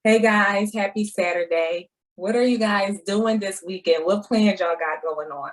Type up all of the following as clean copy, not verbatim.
Hey guys, happy Saturday. What are you guys doing this weekend? What plans y'all got going on?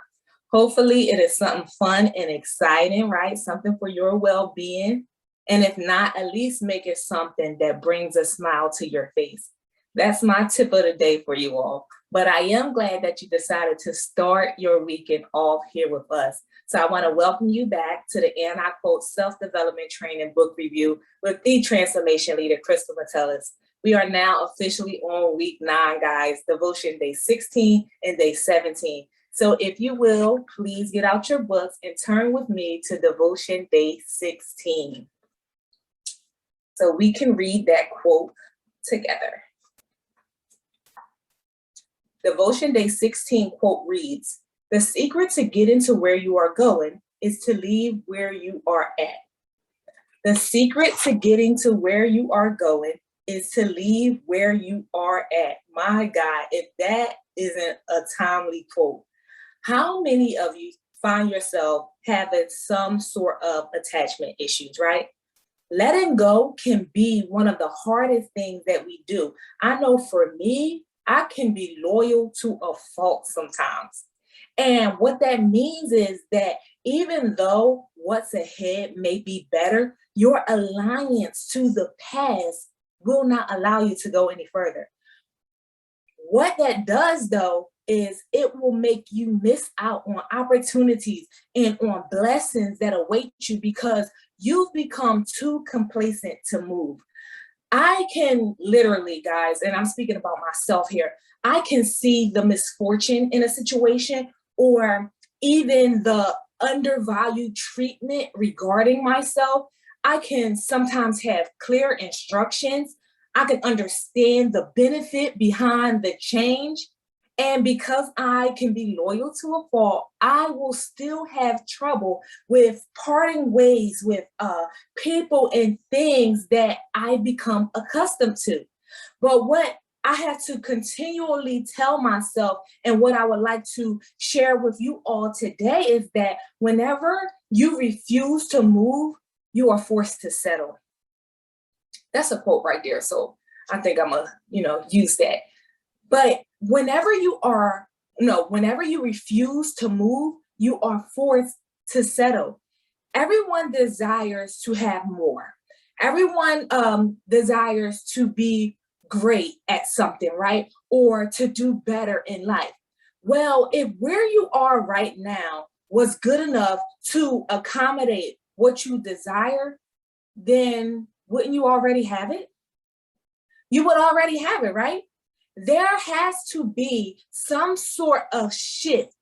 Hopefully, it is something fun and exciting, right? Something for your well being. And if not, at least make it something that brings a smile to your face. That's my tip of the day for you all. But I am glad that you decided to start your weekend off here with us. So I want to welcome you back to the And I Quote Self Development Training Book Review with the Transformation Leader, Crystal Metellus. We are now officially on week 9, guys, devotion day 16 and day 17. So if you will, please get out your books and turn with me to devotion day 16. So we can read that quote together. Devotion day 16 quote reads, "The secret to getting to where you are going is to leave where you are at." The secret to getting to where you are going is to leave where you are at. My God, if that isn't a timely quote. How many of you find yourself having some sort of attachment issues, right? Letting go can be one of the hardest things that we do. I know for me, I can be loyal to a fault sometimes. And what that means is that even though what's ahead may be better, your alliance to the past will not allow you to go any further. What that does, though, is it will make you miss out on opportunities and on blessings that await you because you've become too complacent to move. I can literally, guys, and I'm speaking about myself here, I can see the misfortune in a situation or even the undervalued treatment regarding myself. I can sometimes have clear instructions. I can understand the benefit behind the change. And because I can be loyal to a fault, I will still have trouble with parting ways with people and things that I become accustomed to. But what I have to continually tell myself, and what I would like to share with you all today, is that whenever you refuse to move, you are forced to settle. That's a quote right there. So I think I'm gonna, use that. But whenever whenever you refuse to move, you are forced to settle. Everyone desires to have more. Everyone desires to be great at something, right? Or to do better in life. Well, if where you are right now was good enough to accommodate what you desire, then wouldn't you already have it? You would already have it, right? There has to be some sort of shift.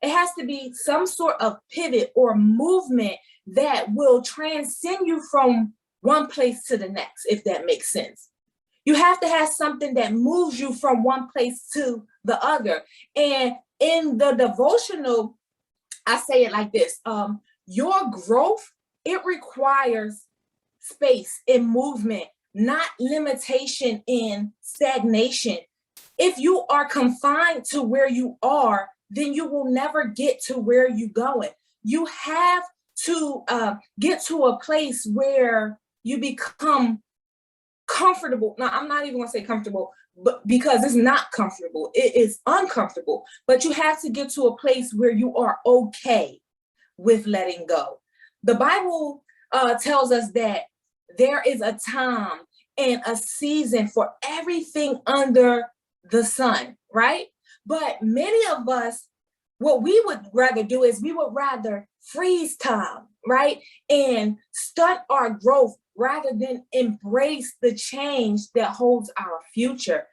It has to be some sort of pivot or movement that will transcend you from one place to the next, if that makes sense. You have to have something that moves you from one place to the other. And in the devotional, I say it like this: your growth, it requires space and movement, not limitation and stagnation. If you are confined to where you are, then you will never get to where you're going. You have to get to a place where you become comfortable. Now, I'm not even going to say comfortable, but because it's not comfortable, it is uncomfortable. But you have to get to a place where you are okay with letting go. The Bible tells us that there is a time and a season for everything under the sun, right? But many of us, what we would rather do is we would rather freeze time, right? And stunt our growth rather than embrace the change that holds our future.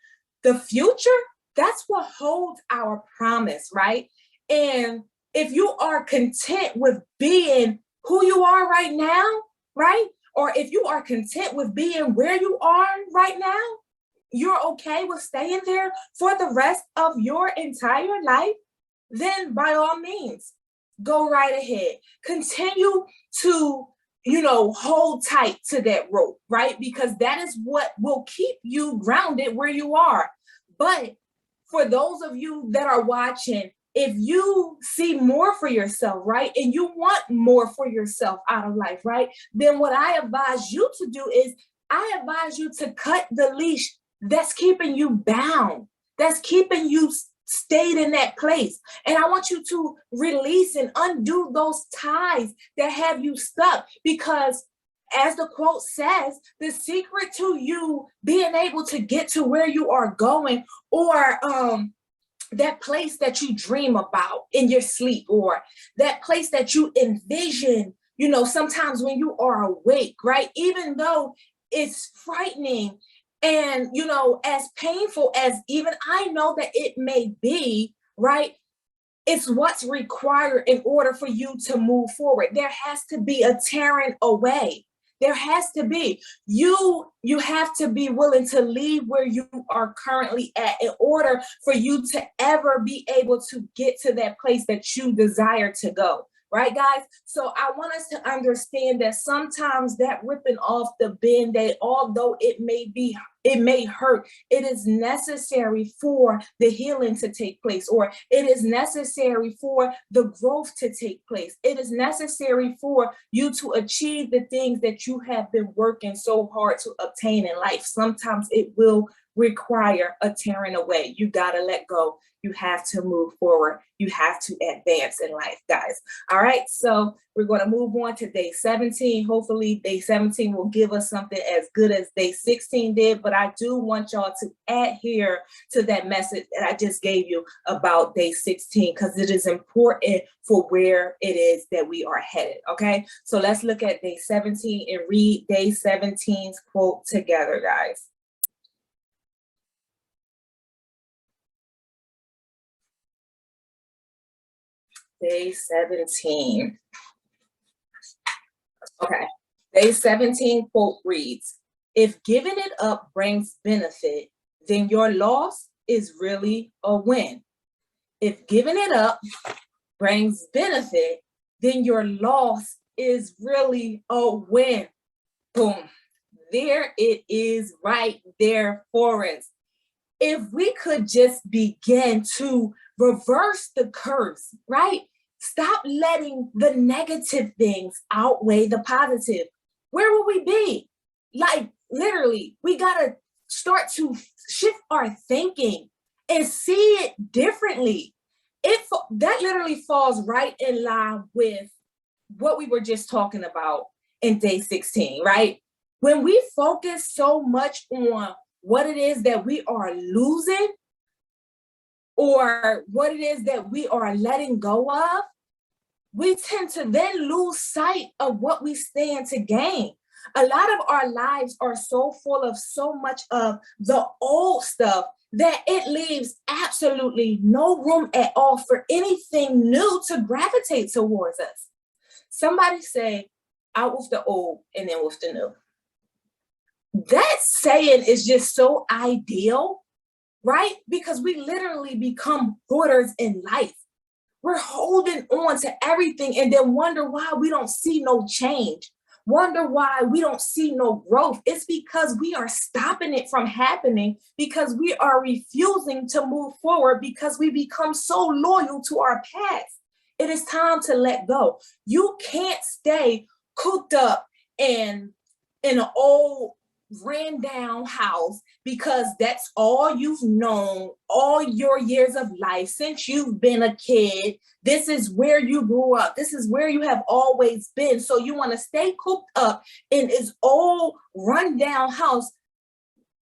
The future, that's what holds our promise, right? And if you are content with being who you are right now, right? Or if you are content with being where you are right now, you're okay with staying there for the rest of your entire life, then by all means, go right ahead. Continue to, hold tight to that rope, right? Because that is what will keep you grounded where you are. But for those of you that are watching, if you see more for yourself, right, and you want more for yourself out of life, right, then what I advise you to do is I advise you to cut the leash that's keeping you bound, that's keeping you stayed in that place. And I want you to release and undo those ties that have you stuck, because as the quote says, the secret to you being able to get to where you are going, or that place that you dream about in your sleep, or that place that you envision, sometimes when you are awake, right? Even though it's frightening and, as painful as even I know that it may be, right? It's what's required in order for you to move forward. There has to be a tearing away. There has to be. You have to be willing to leave where you are currently at in order for you to ever be able to get to that place that you desire to go. Right, guys? So I want us to understand that sometimes that ripping off the Band-Aid, although it may hurt, it is necessary for the healing to take place, or it is necessary for the growth to take place. It is necessary for you to achieve the things that you have been working so hard to obtain in life. Sometimes it will require a tearing away. You got to let go. You have to move forward. You have to advance in life, guys. All right, so we're going to move on to day 17. Hopefully day 17 will give us something as good as day 16 did, but I do want y'all to adhere to that message that I just gave you about day 16, because it is important for where it is that we are headed, okay? So let's look at day 17 and read day 17's quote together, guys. Day 17. Okay. Day 17 quote reads, "If giving it up brings benefit, then your loss is really a win. If giving it up brings benefit, then your loss is really a win." Boom. There it is right there for us. If we could just begin to reverse the curse, right? Stop letting the negative things outweigh the positive. Where will we be? Like, literally, we got to start to shift our thinking and see it differently. That literally falls right in line with what we were just talking about in day 16, right? When we focus so much on what it is that we are losing, or what it is that we are letting go of, we tend to then lose sight of what we stand to gain. A lot of our lives are so full of so much of the old stuff that it leaves absolutely no room at all for anything new to gravitate towards us. Somebody say, "Out with the old and in with the new." That saying is just so ideal, right? Because we literally become hoarders in life. We're holding on to everything and then wonder why we don't see no change. Wonder why we don't see no growth. It's because we are stopping it from happening, because we are refusing to move forward, because we become so loyal to our past. It is time to let go. You can't stay cooped up in an old ran down house because that's all you've known all your years of life since you've been a kid. This is where you grew up. This is where you have always been. So you want to stay cooped up in this old run down house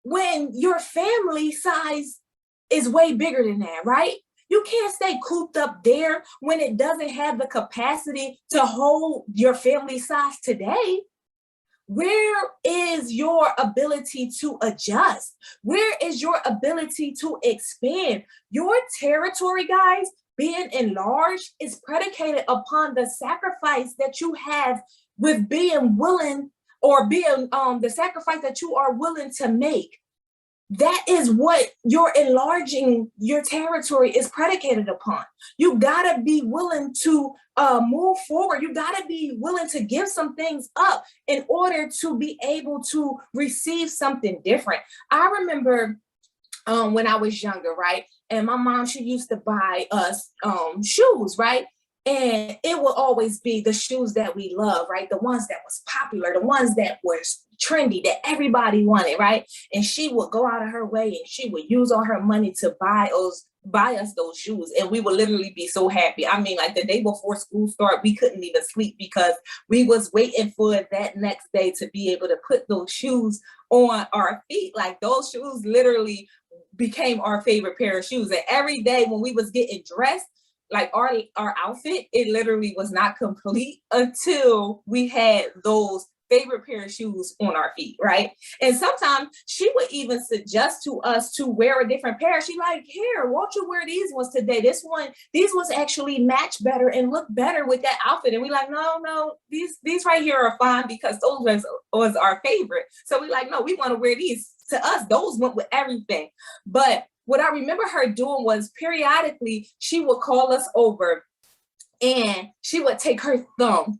when your family size is way bigger than that, right? You can't stay cooped up there when it doesn't have the capacity to hold your family size today. Where is your ability to adjust? Where is your ability to expand? Your territory, guys, being enlarged is predicated upon the sacrifice that you have with being willing, or being the sacrifice that you are willing to make. That is what your enlarging your territory is predicated upon. You gotta be willing to move forward. You gotta be willing to give some things up in order to be able to receive something different. I remember when I was younger, right? And my mom, she used to buy us shoes, right? And it will always be the shoes that we love, right? The ones that was popular, the ones that was trendy, that everybody wanted, right? And she would go out of her way and she would use all her money to buy us those shoes, and we would literally be so happy. I mean, like the day before school start, we couldn't even sleep because we was waiting for that next day to be able to put those shoes on our feet. Like those shoes literally became our favorite pair of shoes. And every day when we was getting dressed, like our outfit, it literally was not complete until we had those favorite pair of shoes on our feet, right? And sometimes she would even suggest to us to wear a different pair. She like, here, won't you wear these ones today? These ones actually match better and look better with that outfit. And we like, no, these right here are fine because those was our favorite. So we like, no, we want to wear these. To us, those went with everything. But what I remember her doing was periodically she would call us over and she would take her thumb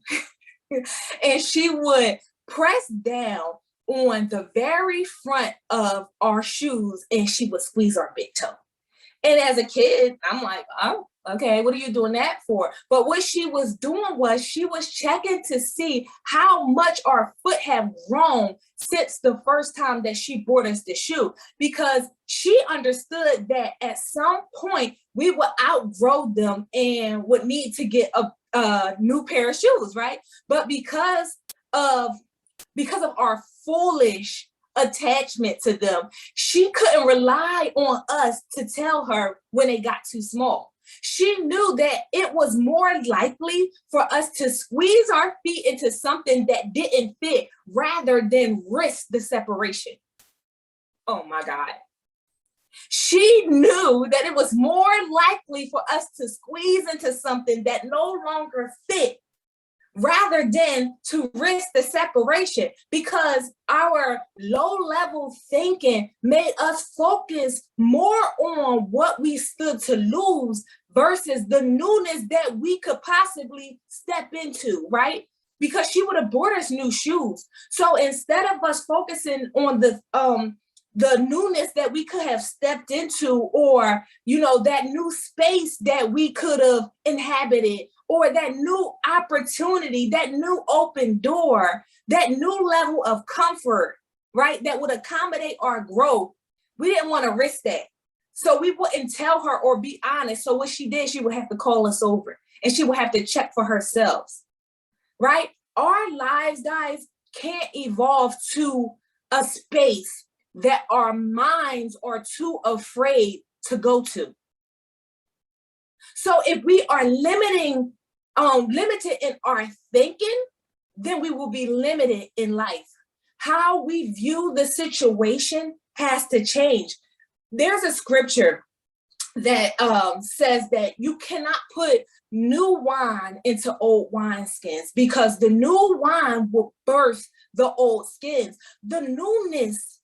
and she would press down on the very front of our shoes and she would squeeze our big toe. And as a kid, I'm like, oh, okay, what are you doing that for? But what she was doing was she was checking to see how much our foot had grown since the first time that she bought us the shoe, because she understood that at some point we would outgrow them and would need to get a new pair of shoes, right? But because of our foolish attachment to them, she couldn't rely on us to tell her when they got too small. She knew that it was more likely for us to squeeze our feet into something that didn't fit rather than risk the separation. Oh my God. She knew that it was more likely for us to squeeze into something that no longer fit rather than to risk the separation, because our low-level thinking made us focus more on what we stood to lose versus the newness that we could possibly step into, right? Because she would have bought us new shoes. So instead of us focusing on the newness that we could have stepped into, or, that new space that we could have inhabited, or that new opportunity, that new open door, that new level of comfort, right, that would accommodate our growth, we didn't want to risk that. So we wouldn't tell her or be honest. So what she did, she would have to call us over and she would have to check for herself, right? Our lives, guys, can't evolve to a space that our minds are too afraid to go to. So if we are limited in our thinking, then we will be limited in life. How we view the situation has to change. There's a scripture that says that you cannot put new wine into old wineskins because the new wine will burst the old skins. The newness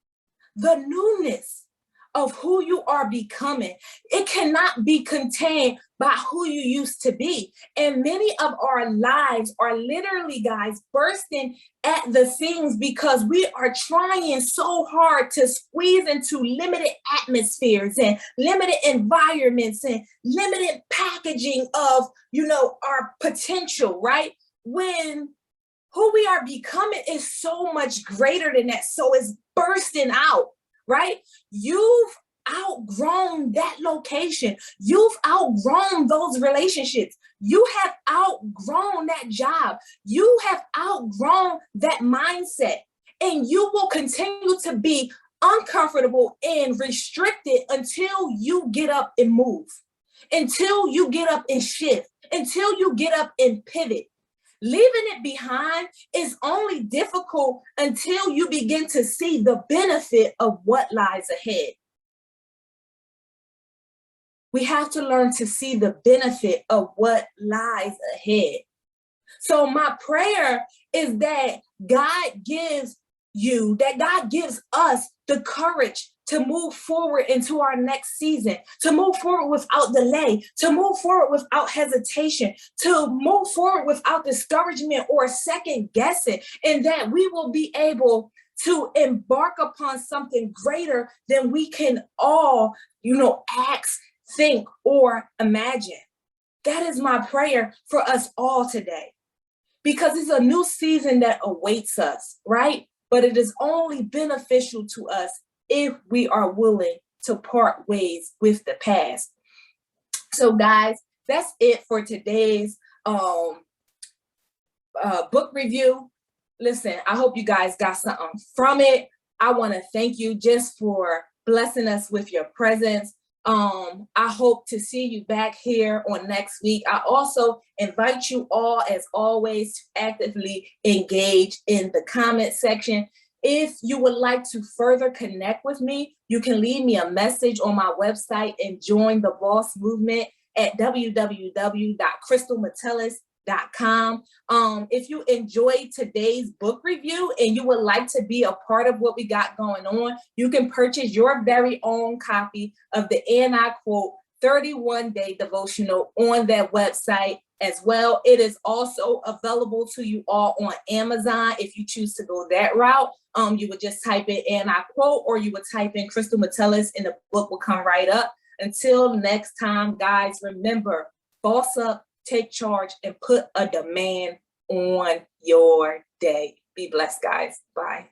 of who you are becoming, it cannot be contained by who you used to be. And many of our lives are literally, guys, bursting at the seams because we are trying so hard to squeeze into limited atmospheres and limited environments and limited packaging of, our potential, right? When who we are becoming is so much greater than that. So it's bursting out. Right? You've outgrown that location. You've outgrown those relationships. You have outgrown that job. You have outgrown that mindset. And you will continue to be uncomfortable and restricted until you get up and move, until you get up and shift, until you get up and pivot. Leaving it behind is only difficult until you begin to see the benefit of what lies ahead. We have to learn to see the benefit of what lies ahead. So my prayer is that God gives us the courage to move forward into our next season, to move forward without delay, to move forward without hesitation, to move forward without discouragement or second guessing, and that we will be able to embark upon something greater than we can all, ask, think, or imagine. That is my prayer for us all today, because it's a new season that awaits us, right? but it is only beneficial to us if we are willing to part ways with the past. So guys, that's it for today's book review. Listen, I hope you guys got something from it. I want to thank you just for blessing us with your presence. I hope to see you back here on next week. I also invite you all, as always, to actively engage in the comment section. If you would like to further connect with me, you can leave me a message on my website and join the Boss Movement at www.crystalmetellus.com. If you enjoyed today's book review and you would like to be a part of what we got going on, you can purchase your very own copy of the And I Quote 31-day devotional on that website as well. It is also available to you all on Amazon if you choose to go that route. You would just type in And I Quote, or you would type in Crystal Metellus and the book will come right up. Until next time, guys, remember, boss up, take charge, and put a demand on your day. Be blessed, guys. Bye.